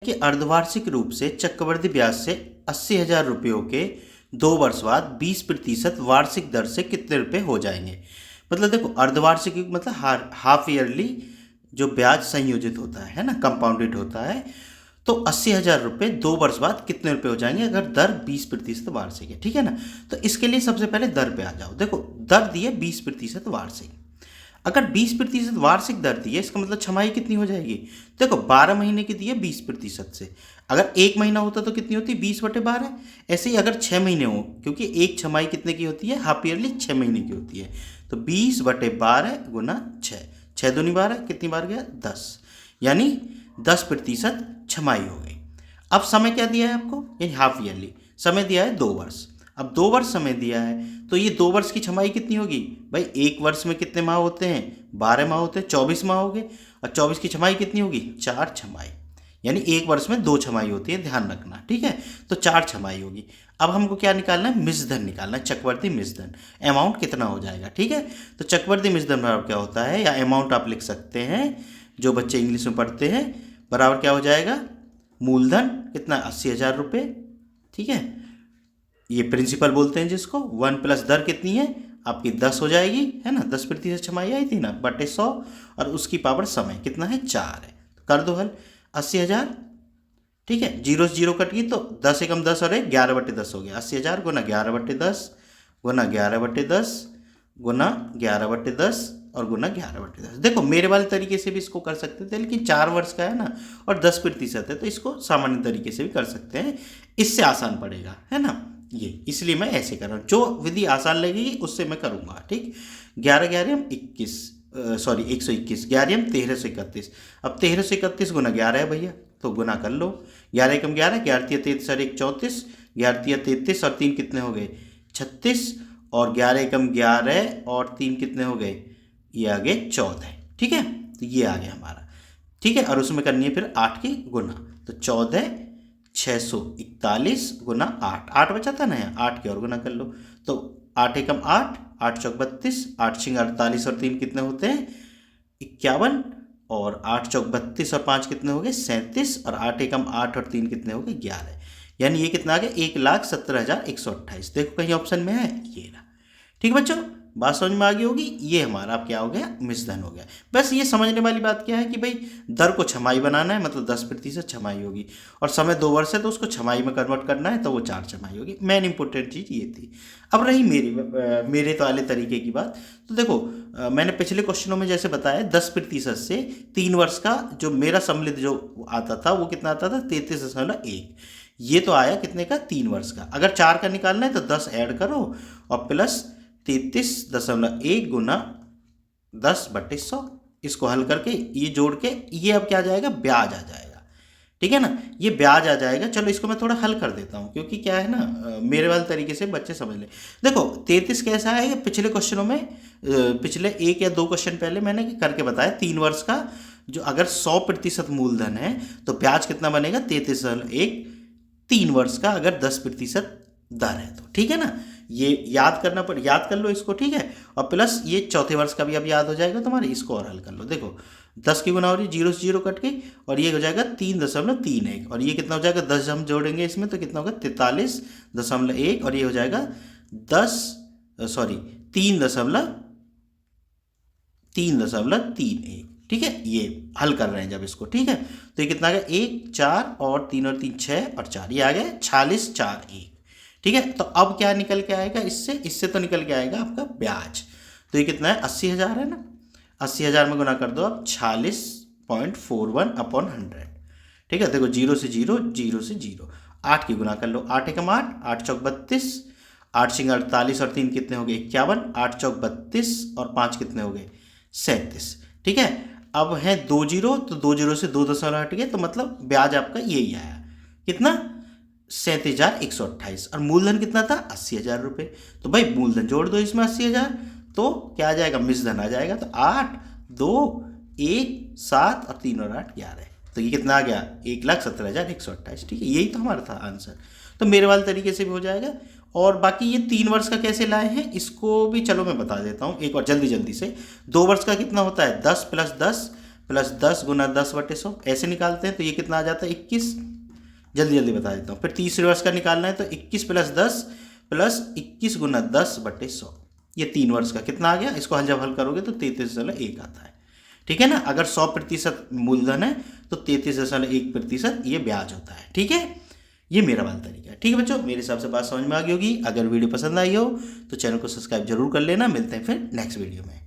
कि अर्धवार्षिक रूप से चक्रवृद्धि ब्याज से 80,000 रुपयों के 2 वर्ष बाद 20% वार्षिक दर से कितने रुपए हो जाएंगे। मतलब देखो, अर्धवार्षिक मतलब हाफ ईयरली जो ब्याज संयोजित होता है ना, कंपाउंडेड होता है, तो 80,000 रुपये 2 वर्ष बाद कितने रुपए हो जाएंगे अगर दर 20% वार्षिक है। ठीक है ना। तो इसके लिए सबसे पहले दर पे आ जाओ। देखो, दर दी है 20% वार्षिक। अगर 20% वार्षिक दर दी है, इसका मतलब छमाही कितनी हो जाएगी। देखो, 12 महीने की दी है 20% से, अगर एक महीना होता तो कितनी होती, 20/12। ऐसे ही अगर 6 महीने हो, क्योंकि एक छमाही कितने की होती है, हाफ ईयरली 6 महीने की होती है, तो 20/12 गुना 6, 6 दूनी 12, कितनी बार गया 10, यानी 10% छमाही हो गई। अब समय क्या दिया है आपको, ये हाफ ईयरली समय दिया है 2 वर्ष। अब 2 वर्ष समय दिया है, तो ये 2 वर्ष की छमाही कितनी होगी भाई, एक वर्ष में कितने माह होते हैं, 12 माह होते हैं, 24 माह हो गए, और 24 की छमाही कितनी होगी, 4 छमाही, यानी एक वर्ष में 2 छमाही होती है, ध्यान रखना। ठीक है, तो 4 छमाही होगी। अब हमको क्या निकालना है, मिश्रधन निकालना है, चक्रवर्ती मिश्रधन, अमाउंट कितना हो जाएगा। ठीक है, तो चक्रवर्ती मिश्रधन बराबर क्या होता है, या अमाउंट आप लिख सकते हैं, जो बच्चे इंग्लिश में पढ़ते हैं, बराबर क्या हो जाएगा, मूलधन कितना, 80,000 रुपये। ठीक है, ये प्रिंसिपल बोलते हैं जिसको, 1 प्लस दर कितनी है आपकी 10 हो जाएगी, है ना, 10% छमाही आई थी ना, बटे 100, और उसकी पावर समय कितना है, 4 है। तो कर दो हल, 80,000। ठीक है, 0 से 0 कट गई, तो 10 एकम 10 और 1 11/10 हो गया। 80,000 गुना 11/10 गुना 11/10 गुना 11/10 और गुना 11/10। देखो, मेरे वाले तरीके से भी इसको कर सकते थे, लेकिन 4 वर्ष का है ना, और 10% है, तो इसको सामान्य तरीके से भी कर सकते हैं, इससे आसान पड़ेगा, है ना, ये इसलिए मैं ऐसे कर रहा हूँ, जो विधि आसान लगेगी उससे मैं करूँगा। ठीक, 11 11 21, सॉरी 121, 11 1331। अब 1331 गुना 11 है भैया, तो गुना कर लो, 11 एकम 11, 11 तिया 33 और 1 34, 11 तिया 33 और 3 कितने हो गए 36, और 11 एकम 11 और 3 कितने हो गए, ये आ गए 14। ठीक है, तो ये आ गया हमारा। ठीक है, और उसमें करनी है फिर 8 की गुना, तो 14 641 गुना 8, 8 बचा था ना, 8 की और गुना कर लो, तो 8 एकम 8, 8 चौक 32, 8 छिंग 48 और 3 कितने होते हैं 51, और 8 चौक 32 और 5 कितने हो गए 37, और 8 एकम 8 और 3 कितने हो गए 11, यानी ये कितना आ गया 1,70,128। देखो कहीं ऑप्शन में है, ये रहा। ठीक बच्चों, बात समझ में आ गई होगी। ये हमारा अब क्या हो गया, मिश्रधन हो गया। बस ये समझने वाली बात क्या है कि भाई दर को छमाही बनाना है, मतलब 10% छमाही होगी, और समय 2 वर्ष है तो उसको छमाही में कन्वर्ट करना है, तो वो 4 छमाही होगी। मेन इंपॉर्टेंट चीज़ ये थी। अब रही मेरे तो वाले तरीके की बात, तो देखो, मैंने पिछले क्वेश्चनों में जैसे बताया 10% से 3 वर्ष का जो मेरा सम्मिलित जो आता था वो कितना आता था 33.1, ये तो आया कितने का 3 वर्ष का। अगर 4 का निकालना है तो 10 ऐड करो और प्लस 33.1 गुना 10/100, इसको हल करके ये जोड़ के ये अब क्या आ जाएगा, ब्याज आ जाएगा। ठीक है ना, ये ब्याज आ जाएगा। चलो इसको मैं थोड़ा हल कर देता हूँ, क्योंकि क्या है ना, मेरे वाले तरीके से बच्चे समझ ले। देखो 33 कैसा है, पिछले क्वेश्चनों में पिछले 1 या 2 क्वेश्चन पहले मैंने करके बताया, 3 वर्ष का जो अगर 100% मूलधन है तो ब्याज कितना बनेगा 33.1, 3 वर्ष का अगर 10% दर है तो। ठीक है ना, ये याद करना याद कर लो इसको। ठीक है, और प्लस ये चौथे वर्ष का भी अब याद हो जाएगा तुम्हारे, इसको और हल कर लो। देखो 10 की गुना हो रही, 0 से 0 कट गई, और ये हो जाएगा 3.31, और ये कितना हो जाएगा 10 हम जोड़ेंगे इसमें तो कितना होगा 43.1, और ये हो जाएगा 3.31। ठीक है, ये हल कर रहे हैं जब इसको। ठीक है, तो ये कितना आ गया 1 4 और 3 और 3 6 और 4, ये आ गया 46 4 1। ठीक है, तो अब क्या निकल के आएगा इससे तो निकल के आएगा आपका ब्याज। तो ये कितना है 80,000 है ना, 80,000 में गुना कर दो आप 46.41/100। ठीक है, देखो 0 से 0, 0 से 0, 8 की गुना कर लो, 8 एकम 8, 8 चौक 32, 8 छिंग 48 और 3 कितने हो गए 51, 8 चौक 32 और 5 कितने हो गए 37। ठीक है, अब है 2 जीरो, तो 2 जीरो से 2 दशमलव हट गए, तो मतलब ब्याज आपका यही आया, कितना 37,128, और मूलधन कितना था 80,000 रुपये। तो भाई मूलधन जोड़ दो इसमें 80,000, तो क्या आ जाएगा, मिश्रधन आ जाएगा। तो 8 2 1 7 और 3 और 8 11, तो ये कितना आ गया 1,70,128। ठीक है, यही तो हमारा था आंसर। तो मेरे वाले तरीके से भी हो जाएगा। और बाकी ये 3 वर्ष का कैसे लाए हैं इसको भी चलो मैं बता देता हूँ एक और जल्दी से। 2 वर्ष का कितना होता है 10 + 10 प्लस 10 गुना 10/100 ऐसे निकालते हैं तो ये कितना आ जाता है 21। जल्दी जल्दी बता देता हूँ। फिर तीसरे वर्ष का निकालना है तो 21 + 10 प्लस 21 गुना 10/100, ये 3 वर्ष का कितना आ गया। इसको जब हल करोगे तो 33.1 आता है। ठीक है ना। अगर 100% मूलधन है तो 33.1% ये ब्याज होता है। ठीक है, ये मेरा वाला तरीका है। ठीक है बच्चों, मेरे हिसाब से बात समझ में आ गई होगी। अगर वीडियो पसंद आई हो तो चैनल को सब्सक्राइब जरूर कर लेना। मिलते हैं फिर नेक्स्ट वीडियो में।